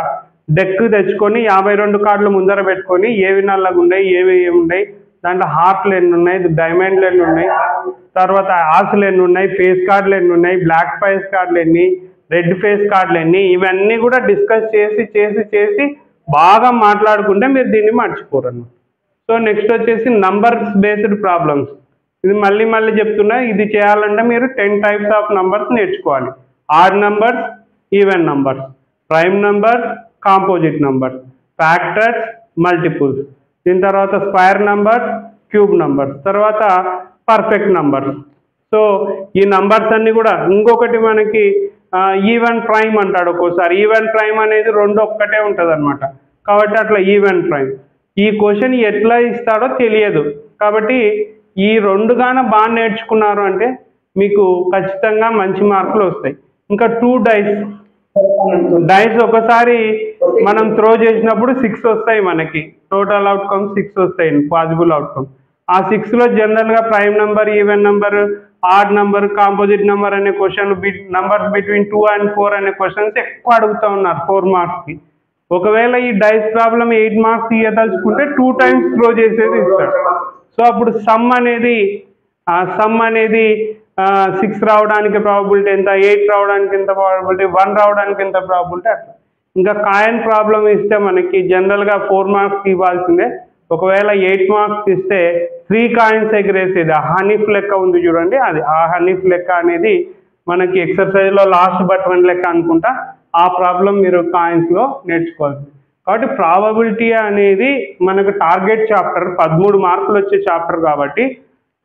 S1: డెక్ తెచ్చుకొని 52 కార్డులు ముందర పెట్టుకొని ఏవి నల్లగా ఉన్నాయి, ఏవి ఉన్నాయి, దాంట్లో హార్ట్లు ఎన్ని ఉన్నాయి, డైమండ్లు ఎన్ని ఉన్నాయి, తర్వాత ఆశలు ఎన్ని ఉన్నాయి, ఫేస్ కార్డులు ఎన్ని ఉన్నాయి, బ్లాక్ ఫేస్ కార్డులు ఎన్ని, రెడ్ ఫేస్ కార్డులు ఎన్ని, ఇవన్నీ కూడా డిస్కస్ చేసి బాగా మాట్లాడుకుంటే మీరు దీన్ని మర్చిపోరు అన్నమాట. సో నెక్స్ట్ వచ్చేసి నంబర్స్ బేస్డ్ ప్రాబ్లమ్స్. ఇది మళ్ళీ చెప్తున్నా, ఇది చేయాలంటే మీరు 10 టైప్స్ ఆఫ్ నంబర్స్ నేర్చుకోవాలి. Add numbers, even numbers, prime numbers, composite numbers, factors, multiples, దీని తర్వాత స్క్వేర్ నంబర్స్, క్యూబ్ నంబర్స్, తర్వాత పర్ఫెక్ట్ నంబర్స్. సో ఈ నంబర్స్ అన్ని కూడా ఇంకొకటి మనకి ఈవెన్ ప్రైమ్ అంటాడు ఒక్కోసారి. ఈవెన్ ప్రైమ్ అనేది రెండు ఒక్కటే ఉంటుంది అనమాట. కాబట్టి అట్లా ఈవెన్ ప్రైమ్. ఈ క్వశ్చన్ ఎట్లా ఇస్తాడో తెలియదు. కాబట్టి ఈ రెండు గాన బాగా నేర్చుకున్నారు అంటే మీకు ఖచ్చితంగా మంచి మార్కులు వస్తాయి. ఇంకా 2 డైస్ ఒకసారి మనం త్రో చేసినప్పుడు 6 వస్తాయి మనకి. టోటల్ అవుట్కమ్ 6 వస్తాయి, పాసిబుల్ అవుట్కమ్. ఆ 6లో జనరల్గా prime number, even number, odd number, composite number అనే క్వశ్చన్, నంబర్స్ బిట్వీన్ 2 and 4 అనే క్వశ్చన్స్ ఎక్కువ అడుగుతూ ఉన్నారు 4 మార్క్స్కి. ఒకవేళ ఈ డైస్ ప్రాబ్లం 8 మార్క్స్ ఇవ్వదలుచుకుంటే 2 టైమ్స్ త్రో చేసేది ఇస్తాడు. సో అప్పుడు సమ్ అనేది 6 రావడానికి ప్రాబబిలిటీ ఎంత, 8 రావడానికి ఎంత ప్రాబబిలిటీ, 1 రావడానికి ఎంత ప్రాబబిలిటీ, అట్లా. ఇంకా కాయిన్ ప్రాబ్లం ఇస్తే మనకి జనరల్గా 4 మార్క్స్ ఇవ్వాల్సిందే. ఒకవేళ 8 మార్క్స్ ఇస్తే 3 కాయిన్స్ ఎగరేసేది. ఆ హనీఫ్ లెక్క ఉంది చూడండి, అది ఆ హనీఫ్ లెక్క అనేది మనకి ఎక్సర్సైజ్లో లాస్ట్ బట్ 1 లెక్క అనుకుంటా. ఆ ప్రాబ్లం మీరు కాయిన్స్లో నేర్చుకోవాలి. కాబట్టి ప్రాబబిలిటీ అనేది మనకు టార్గెట్ చాప్టర్, 13 మార్కులు వచ్చే చాప్టర్ కాబట్టి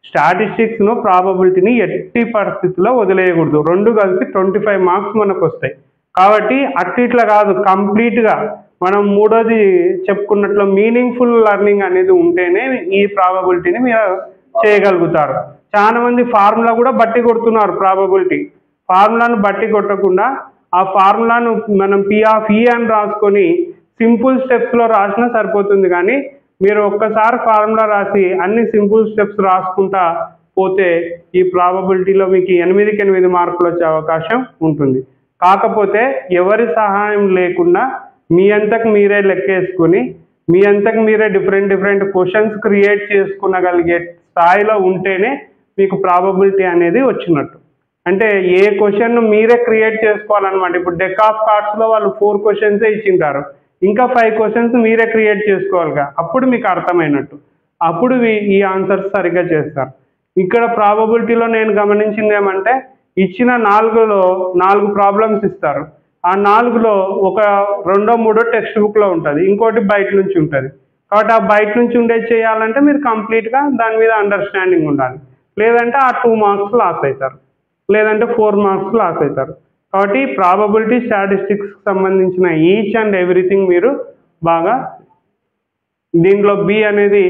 S1: స్టాటిస్టిక్స్ను ప్రాబబిలిటీని ఎట్టి పరిస్థితుల్లో వదిలేయకూడదు. రెండు కలిసి 25 మార్క్స్ మనకు వస్తాయి. కాబట్టి ఇట్లా కాదు, కంప్లీట్గా మనం మూడోది చెప్పుకున్నట్లు మీనింగ్ఫుల్ లెర్నింగ్ అనేది ఉంటేనే ఈ ప్రాబబిలిటీని మీరు చేయగలుగుతారు. చాలా మంది ఫార్ములా కూడా బట్టి కొడుతున్నారు. ఫార్ములాను బట్టి కొట్టకుండా ఆ ఫార్ములాను మనం P(E) అని రాసుకొని సింపుల్ స్టెప్స్లో రాసినా సరిపోతుంది. కానీ మీరు ఒక్కసారి ఫార్ములా రాసి అన్ని సింపుల్ స్టెప్స్ రాసుకుంటా పోతే ఈ ప్రాబబిలిటీలో మీకు 8కి 8 మార్కులు వచ్చే అవకాశం ఉంటుంది. కాకపోతే ఎవరి సహాయం లేకుండా మీ అంతకు మీరే లెక్కేసుకొని మీ అంతకు మీరే డిఫరెంట్ క్వశ్చన్స్ క్రియేట్ చేసుకునగలిగే స్థాయిలో ఉంటేనే మీకు ప్రాబబిలిటీ అనేది వచ్చినట్టు. అంటే ఏ క్వశ్చన్ మీరే క్రియేట్ చేసుకోవాలన్నమాట. ఇప్పుడు డెక్ ఆఫ్ కార్డ్స్లో వాళ్ళు 4 క్వశ్చన్సే ఇచ్చింటారు, ఇంకా 5 క్వశ్చన్స్ మీరే క్రియేట్ చేసుకోవాలిగా. అప్పుడు మీకు అర్థమైనట్టు, అప్పుడు ఈ ఆన్సర్స్ సరిగ్గా చేస్తారు. ఇక్కడ ప్రాబబిలిటీలో నేను గమనించింది ఏమంటే, ఇచ్చిన 4 ప్రాబ్లమ్స్ ఇస్తారు. ఆ 4లో ఒక 2-3 టెక్స్ట్ బుక్లో ఉంటుంది, ఇంకోటి బయట నుంచి ఉంటుంది. కాబట్టి ఆ బయట నుంచి ఉండేది చేయాలంటే మీరు కంప్లీట్గా దాని మీద అండర్స్టాండింగ్ ఉండాలి. లేదంటే ఆ 2 మార్క్స్ లాస్ అవుతారు, లేదంటే 4 మార్క్స్ లాస్ అవుతారు. కాబట్టి ప్రాబబిలిటీ స్టాటిస్టిక్స్ సంబంధించిన ఈచ్ అండ్ ఎవ్రీథింగ్ మీరు బాగా, దీంట్లో బి అనేది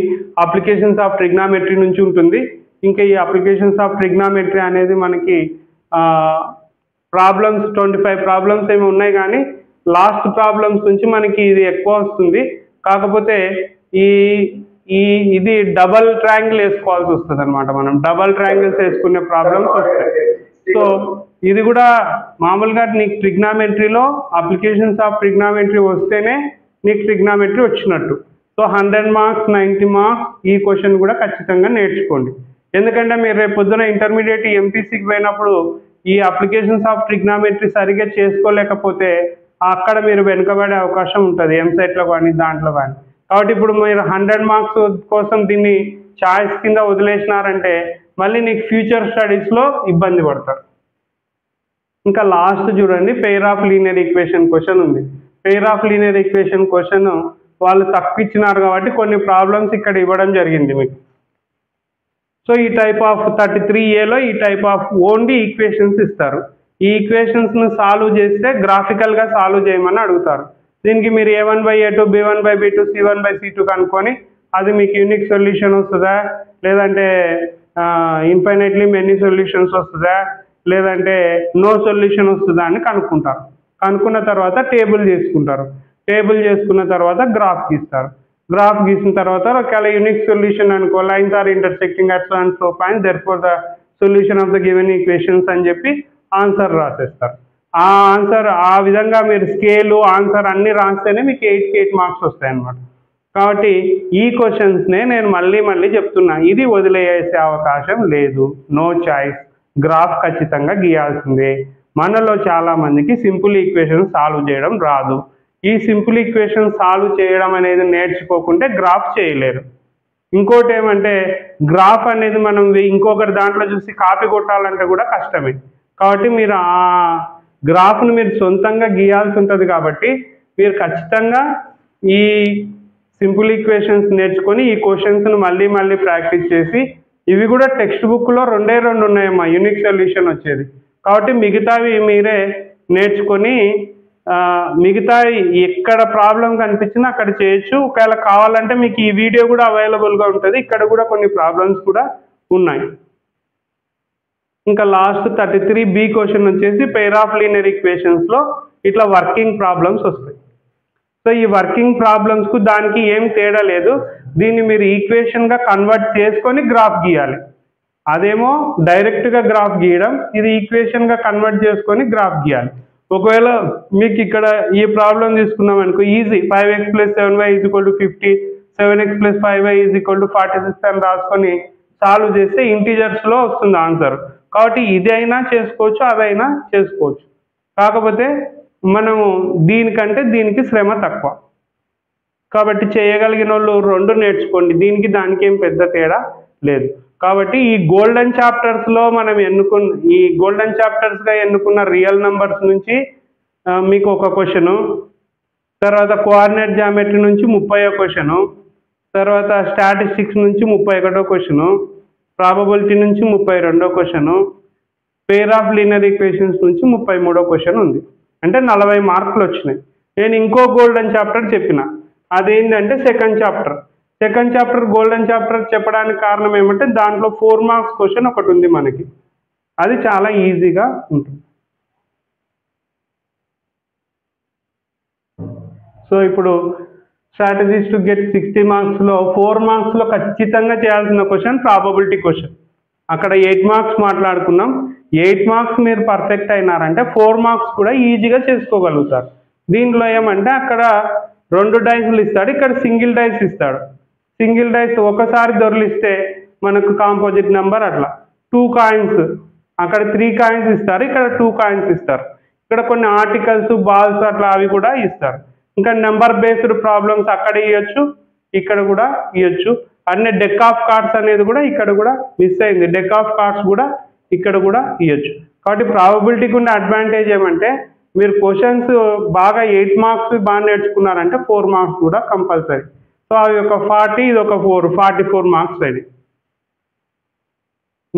S1: అప్లికేషన్స్ ఆఫ్ ట్రిగ్నామెట్రీ నుంచి ఉంటుంది. ఇంకా ఈ అప్లికేషన్స్ ఆఫ్ ట్రిగ్నామెట్రీ అనేది మనకి ప్రాబ్లమ్స్ 25 ప్రాబ్లమ్స్ ఏమి ఉన్నాయి, కానీ లాస్ట్ ప్రాబ్లమ్స్ నుంచి మనకి ఇది ఎక్కువ వస్తుంది. కాకపోతే ఇది డబల్ ట్రయాంగిల్ వేసుకోవాల్సి వస్తుంది అనమాట. మనం డబల్ ట్రయాంగిల్స్ వేసుకునే ప్రాబ్లమ్స్ వస్తాయి. సో ఇది కూడా మామూలుగా నీకు ట్రిగ్నామెట్రీలో అప్లికేషన్స్ ఆఫ్ ట్రిగ్నామెట్రీ వస్తేనే నీకు ట్రిగ్నామెట్రీ వచ్చినట్టు. సో 100 మార్క్స్ 90 మార్క్స్ ఈ క్వశ్చన్ కూడా ఖచ్చితంగా నేర్చుకోండి. ఎందుకంటే మీరు రేపు పొద్దున ఇంటర్మీడియట్ ఎంపీసీకి పోయినప్పుడు ఈ అప్లికేషన్స్ ఆఫ్ ట్రిగ్నామెట్రీ సరిగ్గా చేసుకోలేకపోతే అక్కడ మీరు వెనుకబడే అవకాశం ఉంటుంది, ఎంసెట్లో కానీ దాంట్లో కానీ. కాబట్టి ఇప్పుడు మీరు 100 మార్క్స్ కోసం దీన్ని చాయిస్ కింద వదిలేసినారంటే మళ్ళీ నీకు ఫ్యూచర్ స్టడీస్లో ఇబ్బంది పడతారు. ఇంకా లాస్ట్ చూడండి, pair of linear equation question ఉంది. Pair of linear equation question వాళ్ళు తక్కువ ఇచ్చినారు కాబట్టి కొన్ని ప్రాబ్లమ్స్ ఇక్కడ ఇవ్వడం జరిగింది మీకు. సో ఈ టైప్ ఆఫ్ 33Aలో ఈ టైప్ ఆఫ్ ఓన్లీ ఈక్వేషన్స్ ఇస్తారు. ఈ ఈక్వేషన్స్ను సాల్వ్ చేస్తే గ్రాఫికల్గా సాల్వ్ చేయమని అడుగుతారు. దీనికి మీరు A1/A2, B1/B2, C1/C2 కనుక్కొని అది మీకు యూనిక్ సొల్యూషన్ వస్తుందా, లేదంటే ఇన్ఫైనైట్లీ మెనీ సొల్యూషన్స్ వస్తుందా, లేదంటే నో సొల్యూషన్ వస్తుందా అని కనుక్కుంటారు. కనుక్కున్న తర్వాత టేబుల్ చేసుకుంటారు. టేబుల్ చేసుకున్న తర్వాత గ్రాఫ్ గీస్తారు. గ్రాఫ్ గీసిన తర్వాత ఒకవేళ యూనిక్ సొల్యూషన్ అనుకో, lines are intersecting at so and so point, therefore the solution of the given equations అని చెప్పి ఆన్సర్ రాసేస్తారు. ఆ ఆన్సర్ ఆ విధంగా మీరు స్కేలు ఆన్సర్ అన్ని రాస్తేనే మీకు 8కి 8 మార్క్స్ వస్తాయి అన్నమాట. కాబట్టి ఈ క్వశ్చన్స్నే నేను మళ్ళీ చెప్తున్నా, ఇది వదిలేసే అవకాశం లేదు, నో చాయిస్, గ్రాఫ్ ఖచ్చితంగా గీయాల్సిందే. మనలో చాలామందికి సింపుల్ ఈక్వేషన్ సాల్వ్ చేయడం రాదు. ఈ సింపుల్ ఈక్వేషన్ సాల్వ్ చేయడం అనేది నేర్చుకోకుంటే గ్రాఫ్ చేయలేరు. ఇంకోటి ఏమంటే గ్రాఫ్ అనేది మనం ఇంకొకరి దాంట్లో చూసి కాపీ కొట్టాలంటే కూడా కష్టమే. కాబట్టి మీరు ఆ గ్రాఫ్ను మీరు సొంతంగా గీయాల్సి ఉంటుంది. కాబట్టి మీరు ఖచ్చితంగా ఈ సింపుల్ ఈక్వేషన్స్ నేర్చుకొని ఈ క్వశ్చన్స్ను మళ్ళీ ప్రాక్టీస్ చేసి, ఇవి కూడా టెక్స్ట్ బుక్లో 2 ఉన్నాయమ్మా యూనిక్ సొల్యూషన్ వచ్చేది. కాబట్టి మిగతావి మీరే నేర్చుకొని మిగతావి ఎక్కడ ప్రాబ్లం కనిపించినా అక్కడ చేయొచ్చు. ఒకవేళ కావాలంటే మీకు ఈ వీడియో కూడా అవైలబుల్గా ఉంటుంది, ఇక్కడ కూడా కొన్ని ప్రాబ్లమ్స్ కూడా ఉన్నాయి. ఇంకా లాస్ట్ 33B క్వశ్చన్ వచ్చేసి పెయిర్ ఆఫ్ లీనియర్ ఈక్వేషన్స్లో ఇట్లా వర్కింగ్ ప్రాబ్లమ్స్ వస్తాయి. సో ఈ వర్కింగ్ ప్రాబ్లమ్స్కు దానికి ఏం తేడా లేదు. దీన్ని మీరు ఈక్వేషన్గా కన్వర్ట్ చేసుకొని గ్రాఫ్ గీయాలి. అదేమో డైరెక్ట్గా గ్రాఫ్ గీయడం, ఇది ఈక్వేషన్గా కన్వర్ట్ చేసుకొని గ్రాఫ్ గీయాలి. ఒకవేళ మీకు ఇక్కడ ఈ ప్రాబ్లం తీసుకున్నాం అనుకో, easy 5x + 7y = 50, 7x + 5y = 46 అని రాసుకొని సాల్వ్ చేస్తే ఇంటీజర్స్లో వస్తుంది ఆన్సర్. కాబట్టి ఇదైనా చేసుకోవచ్చు, అదైనా చేసుకోవచ్చు. కాకపోతే మనము దీనికంటే దీనికి శ్రమ తక్కువ. కాబట్టి చేయగలిగిన వాళ్ళు 2 నేర్చుకోండి, దీనికి దానికి ఏం పెద్ద తేడా లేదు. కాబట్టి ఈ గోల్డెన్ చాప్టర్స్లో మనం ఈ గోల్డెన్ చాప్టర్స్గా ఎన్నుకున్న రియల్ నెంబర్స్ నుంచి మీకు ఒక క్వశ్చను, తర్వాత కోఆర్డినేట్ జామెట్రీ నుంచి 30వ క్వశ్చను, తర్వాత స్టాటిస్టిక్స్ నుంచి 31వ క్వశ్చను, ప్రాబబిలిటీ నుంచి 32వ question, pair of linear equations నుంచి 33వ క్వశ్చన్ ఉంది. అంటే 40 మార్కులు వచ్చినాయి. నేను ఇంకో గోల్డెన్ చాప్టర్ చెప్పిన, అదేంటంటే సెకండ్ చాప్టర్ గోల్డెన్ చాప్టర్ చెప్పడానికి కారణం ఏమంటే దాంట్లో 4 మార్క్స్ క్వశ్చన్ ఒకటి ఉంది మనకి, అది చాలా ఈజీగా ఉంటుంది. సో ఇప్పుడు స్ట్రాటజీస్ టు గెట్ 60 మార్క్స్లో 4 మార్క్స్లో ఖచ్చితంగా చేయాల్సిన క్వశ్చన్ ప్రాబబిలిటీ క్వశ్చన్. అక్కడ 8 మార్క్స్ మాట్లాడుకున్నాం. 8 మార్క్స్ మీరు పర్ఫెక్ట్ అయినారంటే 4 మార్క్స్ కూడా ఈజీగా చేసుకోగలుగుతారు. దీంట్లో ఏమంటే అక్కడ 2 డైస్లు ఇస్తాడు, ఇక్కడ సింగిల్ డైస్ ఇస్తాడు. సింగిల్ డైస్ ఒకసారి దొరిలిస్తే మనకు కాంపోజిట్ నెంబర్, అట్లా 2 కాయిన్స్, అక్కడ 3 కాయిన్స్ ఇస్తారు, ఇక్కడ 2 కాయిన్స్ ఇస్తారు. ఇక్కడ కొన్ని ఆర్టికల్స్, బాల్స్ అట్లా అవి కూడా ఇస్తారు. ఇంకా నెంబర్ బేస్డ్ ప్రాబ్లమ్స్ అక్కడ ఇవ్వచ్చు, ఇక్కడ కూడా ఇవ్వచ్చు. అన్ని డెక్ ఆఫ్ కార్డ్స్ అనేది కూడా ఇక్కడ కూడా మిస్ అయింది, డెక్ ఆఫ్ కార్డ్స్ కూడా ఇక్కడ కూడా ఇవ్వచ్చు. కాబట్టి ప్రాబబిలిటీకి ఉన్న అడ్వాంటేజ్ ఏమంటే మీరు క్వశ్చన్స్ బాగా 8 మార్క్స్ బాగా నేర్చుకున్నారంటే 4 మార్క్స్ కూడా కంపల్సరీ. సో అవి ఒక 40, ఇది ఒక 44 మార్క్స్ అది.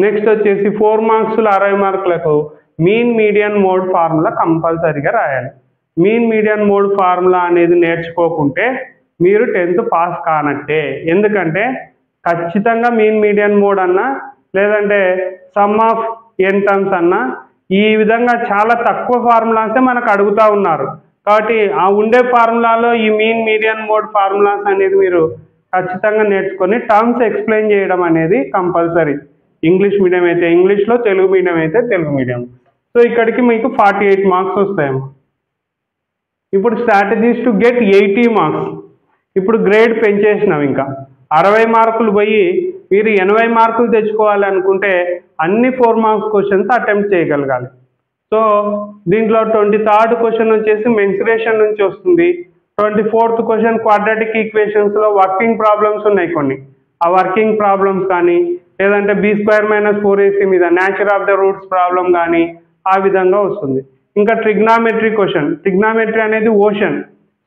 S1: నెక్స్ట్ వచ్చేసి 4 మార్క్స్లో 60 మార్కులకు మీన్ మీడియన్ మోడ్ ఫార్ములా కంపల్సరీగా రాయాలి. మీన్ మీడియన్ మోడ్ ఫార్ములా అనేది నేర్చుకోకుంటే మీరు 10th పాస్ కానట్టే. ఎందుకంటే ఖచ్చితంగా మీన్ మీడియన్ మోడ్ అన్నా, లేదంటే సమ్ ఆఫ్ ఎన్ టర్మ్స్ అన్నా, ఈ విధంగా చాలా తక్కువ ఫార్ములాసే మనకు అడుగుతూ ఉన్నారు. కాబట్టి ఆ ఉండే ఫార్ములాలో ఈ మీన్ మీడియన్ మోడ్ ఫార్ములాస్ అనేది మీరు ఖచ్చితంగా నేర్చుకొని టర్మ్స్ ఎక్స్ప్లెయిన్ చేయడం అనేది కంపల్సరీ. ఇంగ్లీష్ మీడియం అయితే ఇంగ్లీష్లో, తెలుగు మీడియం అయితే తెలుగు మీడియం. సో ఇక్కడికి మీకు 48 మార్క్స్ వస్తాయేమో. ఇప్పుడు స్ట్రాటజీస్ టు గెట్ 80 మార్క్స్. ఇప్పుడు గ్రేడ్ పెంచేసినాం, ఇంకా 60 మార్కులు పోయి మీరు 80 మార్కులు తెచ్చుకోవాలి అనుకుంటే అన్ని 4 మార్క్స్ క్వశ్చన్స్ అటెంప్ట్ చేయగలగాలి. సో దీంట్లో 23rd క్వశ్చన్ వచ్చేసి మెన్సురేషన్ నుంచి వస్తుంది. 24th క్వశ్చన్ క్వాడ్రాటిక్ ఈక్వేషన్స్లో వర్కింగ్ ప్రాబ్లమ్స్ ఉన్నాయి కొన్ని, ఆ వర్కింగ్ ప్రాబ్లమ్స్ కానీ, లేదంటే b² - 4ac మీద nature of the roots problem కానీ ఆ విధంగా వస్తుంది. ఇంకా ట్రిగ్నామెట్రీ క్వశ్చన్, ట్రిగ్నామెట్రీ అనేది ఓషన్.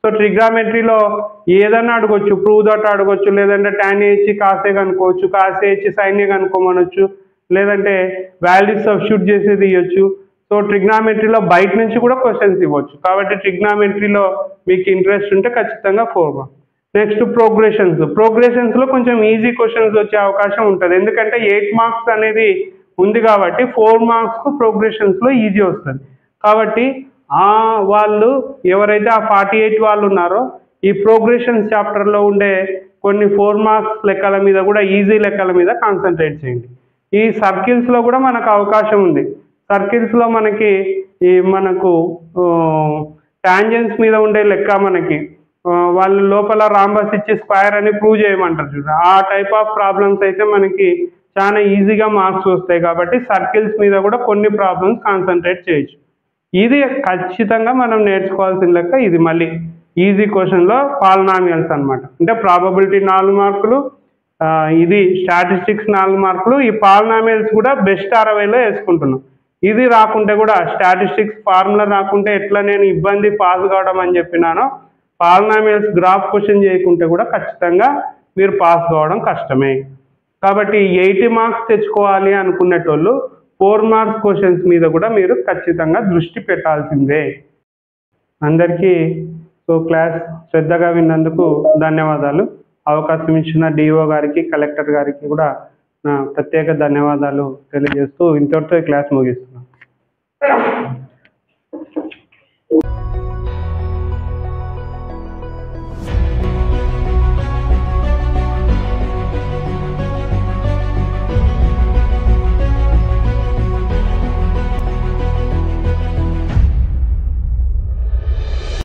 S1: సో ట్రిగ్నామెట్రీలో ఏదన్నా అడగొచ్చు, ప్రూవ్ దట్ అడగొచ్చు, లేదంటే tan a cos a కనుక్కోవచ్చు, cos a sin a కనుక్కోమనొచ్చు, లేదంటే వాల్యూస్ సబ్స్టిట్యూట్ చేసేది ఇవ్వచ్చు. సో ట్రిగ్నామెట్రీలో బయట నుంచి కూడా క్వశ్చన్స్ ఇవ్వచ్చు. కాబట్టి ట్రిగ్నామెట్రీలో మీకు ఇంట్రెస్ట్ ఉంటే ఖచ్చితంగా 4 మార్క్స్. నెక్స్ట్ ప్రోగ్రెషన్స్లో కొంచెం ఈజీ క్వశ్చన్స్ వచ్చే అవకాశం ఉంటుంది, ఎందుకంటే 8 మార్క్స్ అనేది ఉంది కాబట్టి 4 మార్క్స్కు ప్రోగ్రెషన్స్లో ఈజీ వస్తుంది. కాబట్టి వాళ్ళు ఎవరైతే ఆ 48 వాళ్ళు ఉన్నారో ఈ ప్రోగ్రెషన్స్ చాప్టర్లో ఉండే కొన్ని 4 మార్క్స్ లెక్కల మీద కూడా, ఈజీ లెక్కల మీద కాన్సన్ట్రేట్ చేయండి. ఈ సర్కిల్స్లో కూడా మనకు అవకాశం ఉంది. సర్కిల్స్లో మనకు టాంజెంట్స్ మీద ఉండే లెక్క మనకి వాళ్ళు లోపల రాంబస్ ఇచ్చి స్క్వేర్ అని ప్రూవ్ చేయమంటారు చూడండి. ఆ టైప్ ఆఫ్ ప్రాబ్లమ్స్ అయితే మనకి చాలా ఈజీగా మార్క్స్ వస్తాయి. కాబట్టి సర్కిల్స్ మీద కూడా కొన్ని ప్రాబ్లమ్స్ కాన్సన్ట్రేట్ చేయొచ్చు. ఇది ఖచ్చితంగా మనం నేర్చుకోవాల్సిన లెక్క. ఇది మళ్ళీ ఈజీ క్వశ్చన్లో పాలినామియల్స్ అనమాట. అంటే ప్రాబబిలిటీ 4 మార్కులు, ఇది స్టాటిస్టిక్స్ 4 మార్కులు. ఈ పాలినామియల్స్ కూడా బెస్ట్ 60లో వేసుకుంటున్నాం. ఇది రాకుంటే కూడా స్టాటిస్టిక్స్ ఫార్ములా రాకుంటే ఎట్లా నేను ఇబ్బంది పాస్ కావడం అని చెప్పినానో, పాలినామియల్స్ గ్రాఫ్ క్వశ్చన్ చేయకుంటే కూడా ఖచ్చితంగా మీరు పాస్ కావడం కష్టమే. కాబట్టి 80 మార్క్స్ తెచ్చుకోవాలి అనుకునేటోళ్ళు 4 మార్క్స్ క్వశ్చన్స్ మీద కూడా మీరు ఖచ్చితంగా దృష్టి పెట్టాల్సిందే. అందరికీ క్లాస్ శ్రద్ధగా విన్నందుకు ధన్యవాదాలు. అవకాశం ఇచ్చిన డిఓ గారికి, కలెక్టర్ గారికి కూడా నా ప్రత్యేక ధన్యవాదాలు తెలియజేస్తూ ఇంతటితో క్లాస్ ముగిస్తున్నాను.